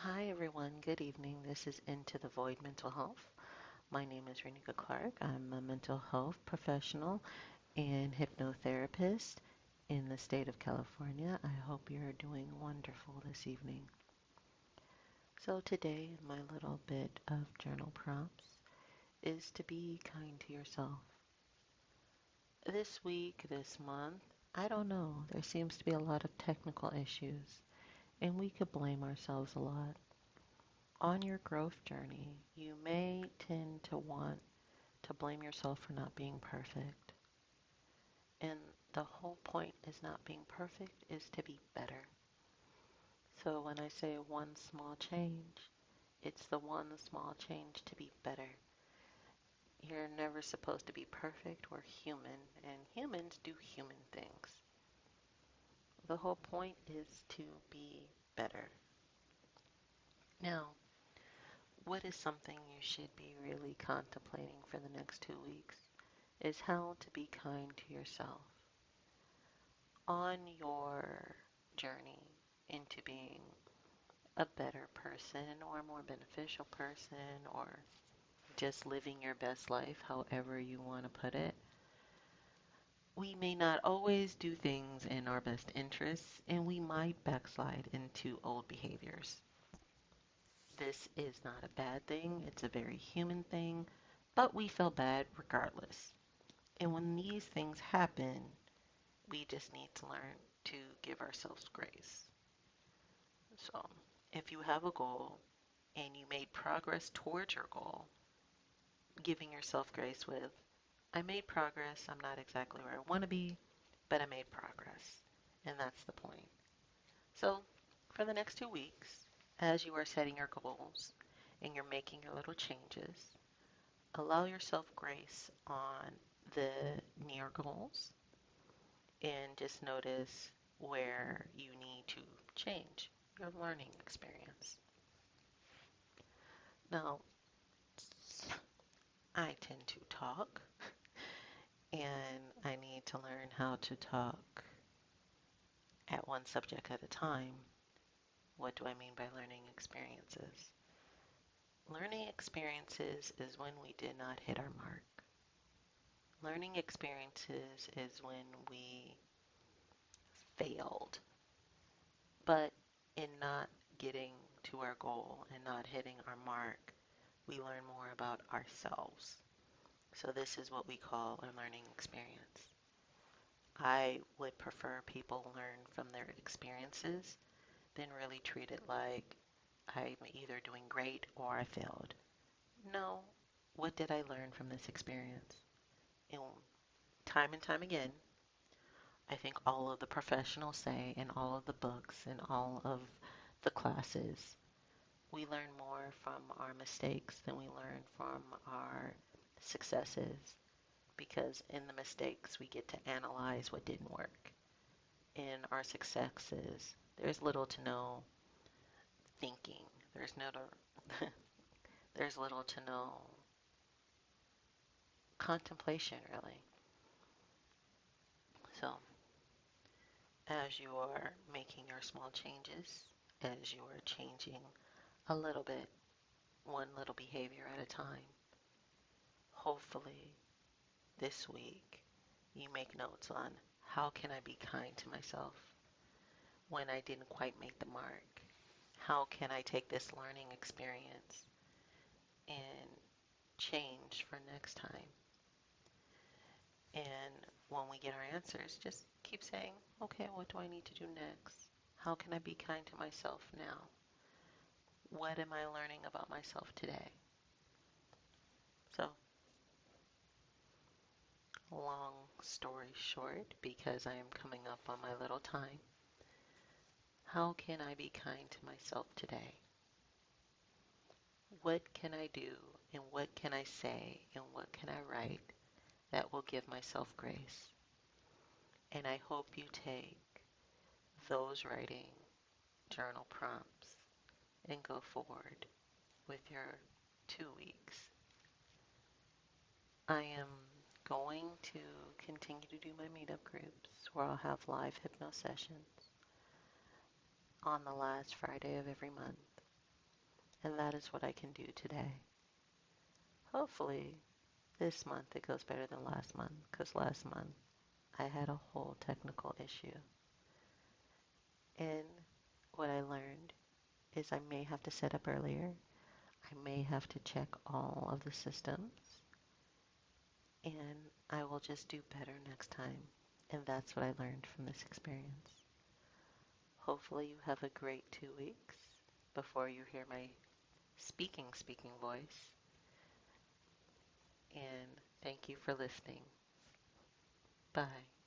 Hi, everyone. Good evening. This is Into the Void Mental Health. My name is Renika Clark. I'm a mental health professional and hypnotherapist in the state of California. I hope you're doing wonderful this evening. So, today, my little bit of journal prompts is to be kind to yourself. This week, this month, I don't know, there seems to be a lot of technical issues, and we could blame ourselves a lot. On your growth journey, you may tend to want to blame yourself for not being perfect. And the whole point is not being perfect, is to be better. So when I say one small change, it's the one small change to be better. You're never supposed to be perfect. We're human, and humans do human things. The whole point is to be better. Now, what is something you should be really contemplating for the next 2 weeks is how to be kind to yourself. On your journey into being a better person or a more beneficial person or just living your best life, however you want to put it, we may not always do things in our best interests and we might backslide into old behaviors. This is not a bad thing, it's a very human thing, but we feel bad regardless. And when these things happen, we just need to learn to give ourselves grace. So, if you have a goal and you made progress towards your goal, giving yourself grace with, I made progress, I'm not exactly where I want to be, but I made progress. And that's the point. So, for the next 2 weeks, as you are setting your goals and you're making your little changes, allow yourself grace on the near goals and just notice where you need to change your learning experience. Now, I tend to talk and I need to learn how to talk at one subject at a time. What do I mean by learning experiences? Learning experiences is when we did not hit our mark. Learning experiences is when we failed, but in not getting to our goal and not hitting our mark, we learn more about ourselves. So this is what we call a learning experience. I would prefer people learn from their experiences than really treat it like I'm either doing great or I failed. No, what did I learn from this experience? And time again, I think all of the professionals say in all of the books and all of the classes, we learn more from our mistakes than we learn from our successes because in the mistakes we get to analyze what didn't work. In our successes, there's little to no thinking. There's no there's little to no contemplation really. So, as you are making your small changes, as you are changing a little bit, one little behavior at a time, hopefully this week you make notes on how can I be kind to myself when I didn't quite make the mark? How can I take this learning experience and change for next time? And when we get our answers, just keep saying, okay, what do I need to do next? How can I be kind to myself now? What am I learning about myself today? So, long story short, because I am coming up on my little time, how can I be kind to myself today? What can I do and what can I say and what can I write that will give myself grace? And I hope you take those writing journal prompts and go forward with your 2 weeks. I am going to continue to do my meetup groups where I'll have live hypno sessions on the last Friday of every month. And that is what I can do today. Hopefully, this month it goes better than last month, because last month I had a whole technical issue. And what I learned is I may have to set up earlier. I may have to check all of the systems, and I will just do better next time. And that's what I learned from this experience. Hopefully you have a great 2 weeks before you hear my speaking voice. And thank you for listening. Bye.